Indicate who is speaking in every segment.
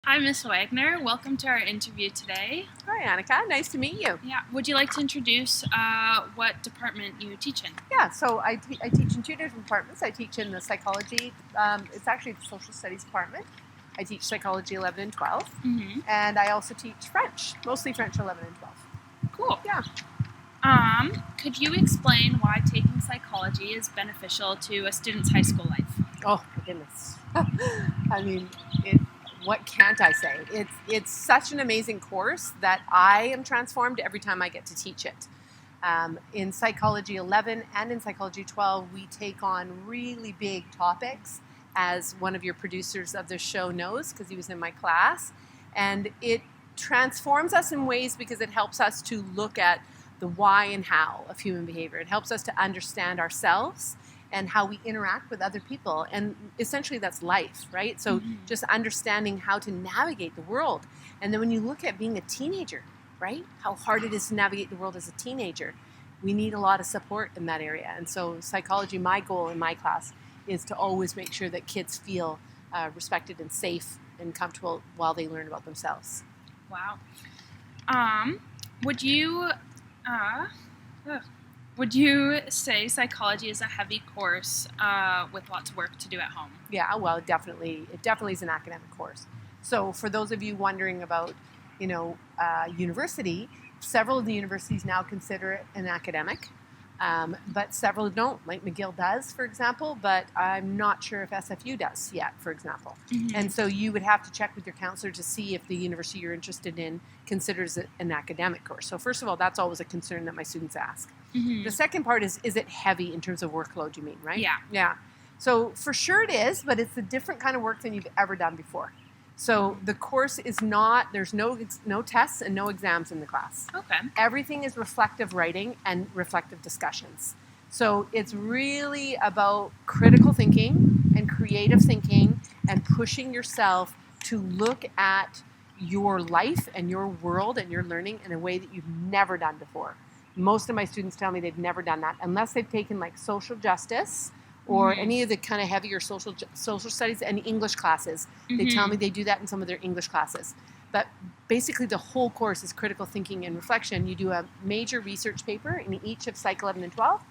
Speaker 1: I'm Ms. Wagner. Welcome to our interview today.
Speaker 2: Hi, Annika. Nice to meet you.
Speaker 1: Yeah, would you like to introduce what department you teach in?
Speaker 2: Yeah, so I teach in two different departments. I teach in the psychology, it's actually the social studies department. I teach psychology 11 and 12.
Speaker 1: Mm-hmm.
Speaker 2: And I also teach French, mostly French 11 and 12.
Speaker 1: Cool.
Speaker 2: Yeah.
Speaker 1: Could you explain why taking psychology is beneficial to a student's high school life?
Speaker 2: Oh, my goodness. I mean, what can't I say? It's such an amazing course that I am transformed every time I get to teach it. In Psychology 11 and in Psychology 12, we take on really big topics, as one of your producers of the show knows, because he was in my class. And it transforms us in ways because it helps us to look at the why and how of human behavior. It helps us to understand ourselves and how we interact with other people. And essentially that's life, right? So just understanding how to navigate the world. And then when you look at being a teenager, right? How hard it is to navigate the world as a teenager. We need a lot of support in that area. And so psychology, my goal in my class is to always make sure that kids feel respected and safe and comfortable while they learn about themselves.
Speaker 1: Wow. Would you say psychology is a heavy course with lots of work to do at home?
Speaker 2: Yeah, well, it definitely is an academic course. So for those of you wondering about, university, several of the universities now consider it an academic, but several don't, like McGill does, for example, but I'm not sure if SFU does yet, for example.
Speaker 1: Mm-hmm.
Speaker 2: And so you would have to check with your counselor to see if the university you're interested in considers it an academic course. So first of all, that's always a concern that my students ask.
Speaker 1: Mm-hmm.
Speaker 2: The second part is it heavy in terms of workload, you mean, right?
Speaker 1: Yeah.
Speaker 2: Yeah. So for sure it is, but it's a different kind of work than you've ever done before. So the course is not, there's no tests and no exams in the class.
Speaker 1: Okay.
Speaker 2: Everything is reflective writing and reflective discussions. So it's really about critical thinking and creative thinking and pushing yourself to look at your life and your world and your learning in a way that you've never done before. Most of my students tell me they've never done that unless they've taken like social justice or any of the kind of heavier social studies and English classes. They tell me they do that in some of their English classes. But basically the whole course is critical thinking and reflection. You do a major research paper in each of Psych 11 and 12,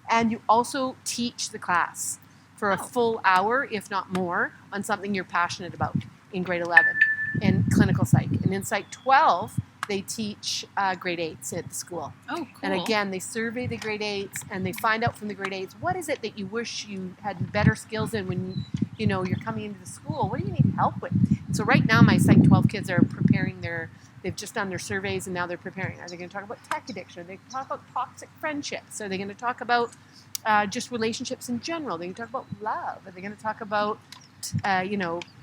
Speaker 2: and you also teach the class for a full hour, if not more, on something you're passionate about in grade 11 in clinical psych. And in Psych 12, they teach grade 8s at the school.
Speaker 1: Oh, cool.
Speaker 2: And again, they survey the grade 8s and they find out from the grade 8s, what is it that you wish you had better skills in when you're coming into the school? What do you need help with? And so right now my Psych 12 kids are preparing they've just done their surveys and now they're preparing. Are they going to talk about tech addiction? Are they going to talk about toxic friendships? Are they going to talk about just relationships in general? Are they going to talk about love? Are they going to talk about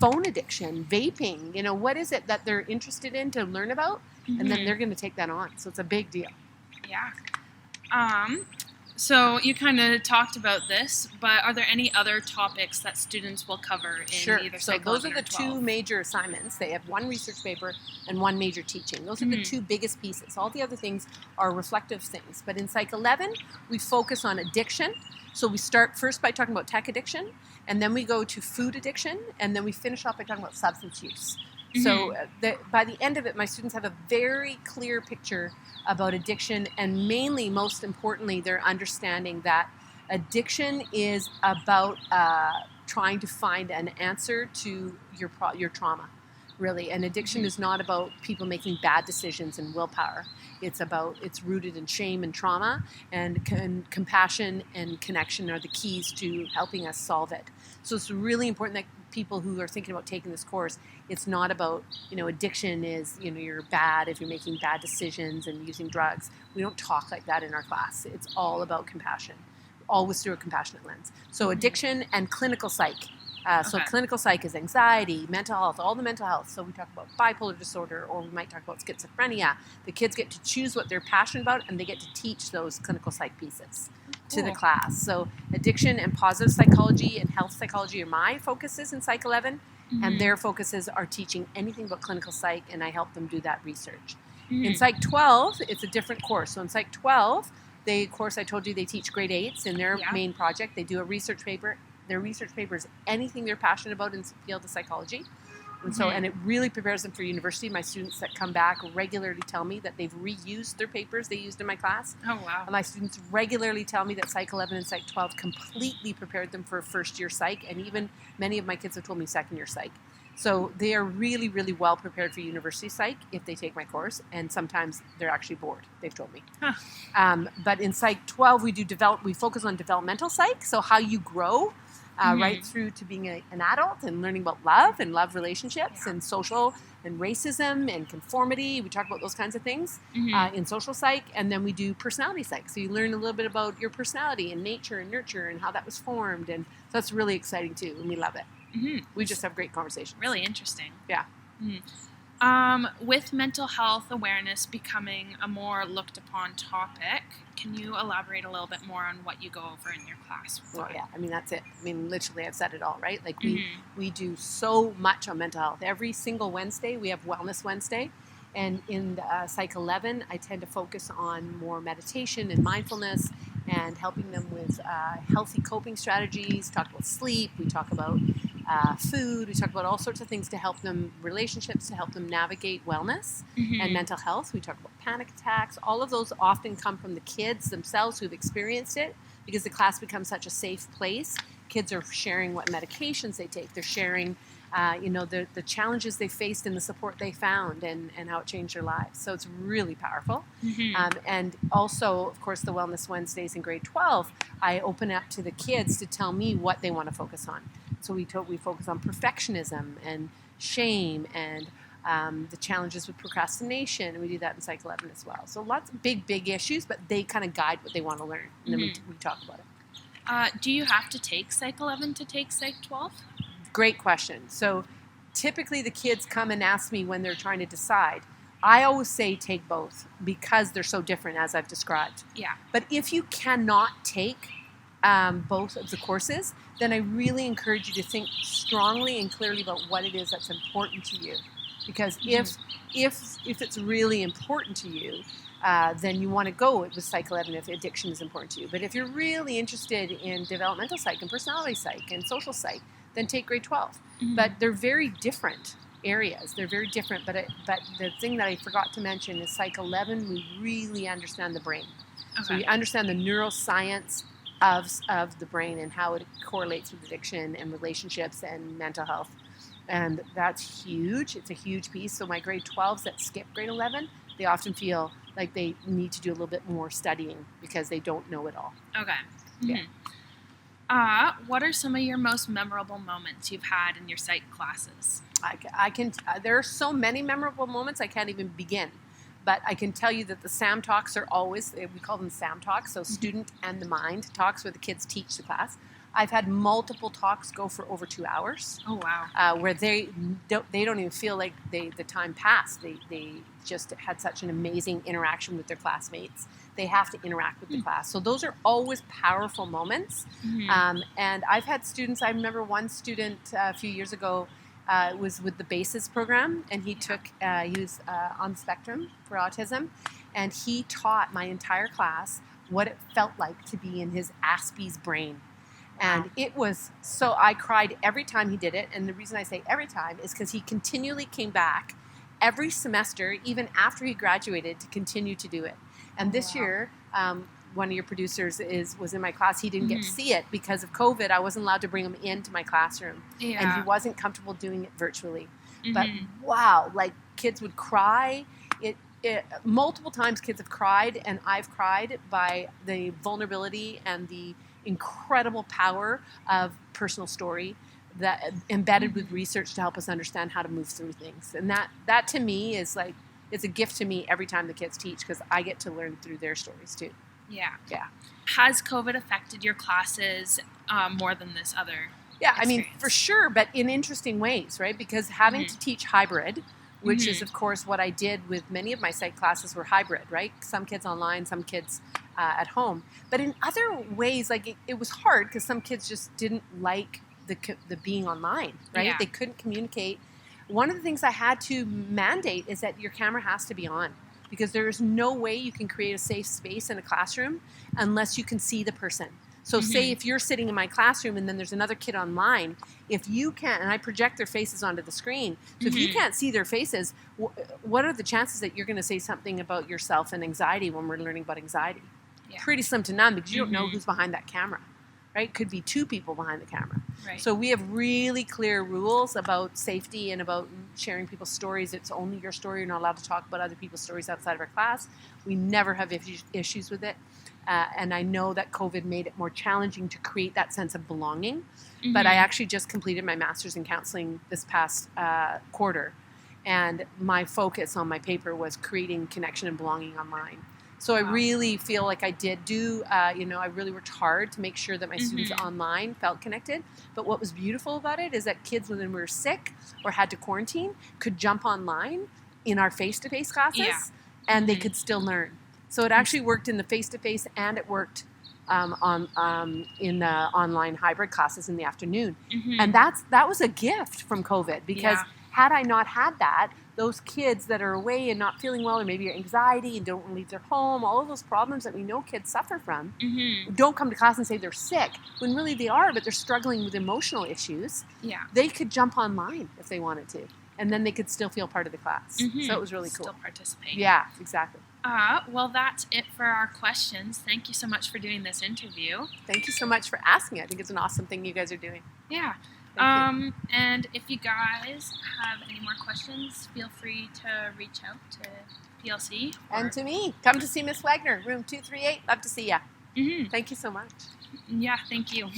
Speaker 2: phone addiction, vaping? What is it that they're interested in to learn about? And then they're going to take that on. So it's a big deal.
Speaker 1: Yeah. So you kind of talked about this, but are there any other topics that students will cover in either
Speaker 2: So
Speaker 1: Psych
Speaker 2: those
Speaker 1: 11
Speaker 2: are
Speaker 1: or
Speaker 2: the
Speaker 1: 12?
Speaker 2: two major assignments. They have one research paper and one major teaching. Those are the two biggest pieces. All the other things are reflective things. But in Psych 11, we focus on addiction. So we start first by talking about tech addiction, and then we go to food addiction, and then we finish off by talking about substance use. So by the end of it, my students have a very clear picture about addiction, and mainly, most importantly, they're understanding that addiction is about trying to find an answer to your trauma, really. And addiction is not about people making bad decisions and willpower. It's rooted in shame and trauma, and compassion and connection are the keys to helping us solve it. So it's really important that people who are thinking about taking this course, it's not about, addiction is, you're bad if you're making bad decisions and using drugs. We don't talk like that in our class. It's all about compassion, always through a compassionate lens. So addiction and clinical psych. So clinical psych is anxiety, mental health, all the mental health. So we talk about bipolar disorder, or we might talk about schizophrenia. The kids get to choose what they're passionate about, and they get to teach those clinical psych pieces to the class. So addiction and positive psychology and health psychology are my focuses in Psych 11, and their focuses are teaching anything about clinical psych, and I help them do that research. In Psych 12, it's a different course. So in Psych 12, the course I told you they teach grade 8s in their main project. They do a research paper. Their research paper is anything they're passionate about in the field of psychology. And so, and it really prepares them for university. My students that come back regularly tell me that they've reused their papers they used in my class.
Speaker 1: Oh, wow.
Speaker 2: My students regularly tell me that Psych 11 and Psych 12 completely prepared them for first year psych, and even many of my kids have told me second year psych. So they are really, really well prepared for university psych if they take my course, and sometimes they're actually bored, they've told me.
Speaker 1: Huh.
Speaker 2: But in Psych 12, we focus on developmental psych, so how you grow right through to being an adult and learning about love and love relationships and social and racism and conformity. We talk about those kinds of things in social psych, and then we do personality psych. So you learn a little bit about your personality and nature and nurture and how that was formed, and so that's really exciting too, and we love it. We just have great conversations.
Speaker 1: Really interesting.
Speaker 2: Yeah.
Speaker 1: With mental health awareness becoming a more looked upon topic, can you elaborate a little bit more on what you go over in your class?
Speaker 2: Well, yeah, I mean, that's it. I mean, literally, I've said it all, right? Like, we do so much on mental health. Every single Wednesday, we have Wellness Wednesday. And in Psych 11, I tend to focus on more meditation and mindfulness and helping them with healthy coping strategies, talk about sleep, we talk about food, we talk about all sorts of things to help them, relationships, to help them navigate wellness and mental health. We talk about panic attacks. All of those often come from the kids themselves who've experienced it, because the class becomes such a safe place. Kids are sharing what medications they take. They're sharing the challenges they faced and the support they found and how it changed their lives. So it's really powerful. And also, of course, the Wellness Wednesdays in grade 12, I open up to the kids to tell me what they want to focus on. So we focus on perfectionism and shame and the challenges with procrastination, and we do that in Psych 11 as well. So lots of big issues, but they kind of guide what they want to learn, and then we talk about it.
Speaker 1: Do you have to take Psych 11 to take Psych 12?
Speaker 2: Great question. So typically the kids come and ask me when they're trying to decide. I always say take both because they're so different, as I've described.
Speaker 1: Yeah.
Speaker 2: But if you cannot take both of the courses, then I really encourage you to think strongly and clearly about what it is that's important to you. Because if it's really important to you, then you want to go with Psych 11 if addiction is important to you. But if you're really interested in developmental psych and personality psych and social psych, then take grade 12. But they're very different areas. They're very different. But the thing that I forgot to mention is Psych 11, we really understand the brain. Okay. So we understand the neuroscience of the brain and how it correlates with addiction and relationships and mental health. And that's huge. It's a huge piece. So my grade 12s that skip grade 11, they often feel like they need to do a little bit more studying because they don't know it all.
Speaker 1: Okay.
Speaker 2: Yeah.
Speaker 1: What are some of your most memorable moments you've had in your psych classes?
Speaker 2: I can. There are so many memorable moments I can't even begin. But I can tell you that the SAM talks are always, we call them SAM talks, so student and the mind talks, where the kids teach the class. I've had multiple talks go for over 2 hours.
Speaker 1: Oh, wow.
Speaker 2: Where they don't even feel like the time passed. They just had such an amazing interaction with their classmates. They have to interact with the class. So those are always powerful moments. And I've had students, I remember one student a few years ago, was with the BASES program, and he was on the spectrum for autism, and he taught my entire class what it felt like to be in his Aspie's brain. And it was so, I cried every time he did it, and the reason I say every time is because he continually came back every semester, even after he graduated, to continue to do it. And this year, one of your producers was in my class. He didn't get to see it because of COVID. I wasn't allowed to bring him into my classroom, and he wasn't comfortable doing it virtually. But wow, like kids would cry. Multiple times kids have cried, and I've cried by the vulnerability and the incredible power of personal story that embedded with research to help us understand how to move through things. And that to me is like, it's a gift to me every time the kids teach, because I get to learn through their stories too.
Speaker 1: Yeah.
Speaker 2: Yeah.
Speaker 1: Has COVID affected your classes more than this other experience?
Speaker 2: I mean, for sure, but in interesting ways, right? Because having to teach hybrid, which is, of course, what I did with many of my psych classes were hybrid, right? Some kids online, some kids at home. But in other ways, like it was hard because some kids just didn't like the being online, right?
Speaker 1: Yeah.
Speaker 2: They couldn't communicate. One of the things I had to mandate is that your camera has to be on, because there is no way you can create a safe space in a classroom unless you can see the person. So say if you're sitting in my classroom and then there's another kid online, if you can't, and I project their faces onto the screen, so if you can't see their faces, what are the chances that you're going to say something about yourself and anxiety when we're learning about anxiety?
Speaker 1: Yeah.
Speaker 2: Pretty slim to none, because you don't know who's behind that camera, right? Could be two people behind the camera.
Speaker 1: Right.
Speaker 2: So we have really clear rules about safety and about sharing people's stories. It's only your story. You're not allowed to talk about other people's stories outside of our class. We never have issues with it. And I know that COVID made it more challenging to create that sense of belonging. But I actually just completed my master's in counseling this past quarter. And my focus on my paper was creating connection and belonging online. So I really feel like I did do, I really worked hard to make sure that my students online felt connected. But what was beautiful about it is that kids, when we were sick or had to quarantine, could jump online in our face-to-face classes, and they could still learn. So it actually worked in the face-to-face, and it worked in the online hybrid classes in the afternoon. And that was a gift from COVID, because had I not had that, those kids that are away and not feeling well, or maybe anxiety and don't want to leave their home, all of those problems that we know kids suffer from, don't come to class and say they're sick, when really they are, but they're struggling with emotional issues. They could jump online if they wanted to, and then they could still feel part of the class. So it was really cool.
Speaker 1: Still participate.
Speaker 2: Yeah, exactly.
Speaker 1: Well, that's it for our questions. Thank you so much for doing this interview.
Speaker 2: Thank you so much for asking. I think it's an awesome thing you guys are doing.
Speaker 1: Yeah. And if you guys have any more questions, feel free to reach out to PLC.
Speaker 2: And to me. Come to see Ms. Wagner, room 238. Love to see ya. Thank you so much.
Speaker 1: Yeah, thank you.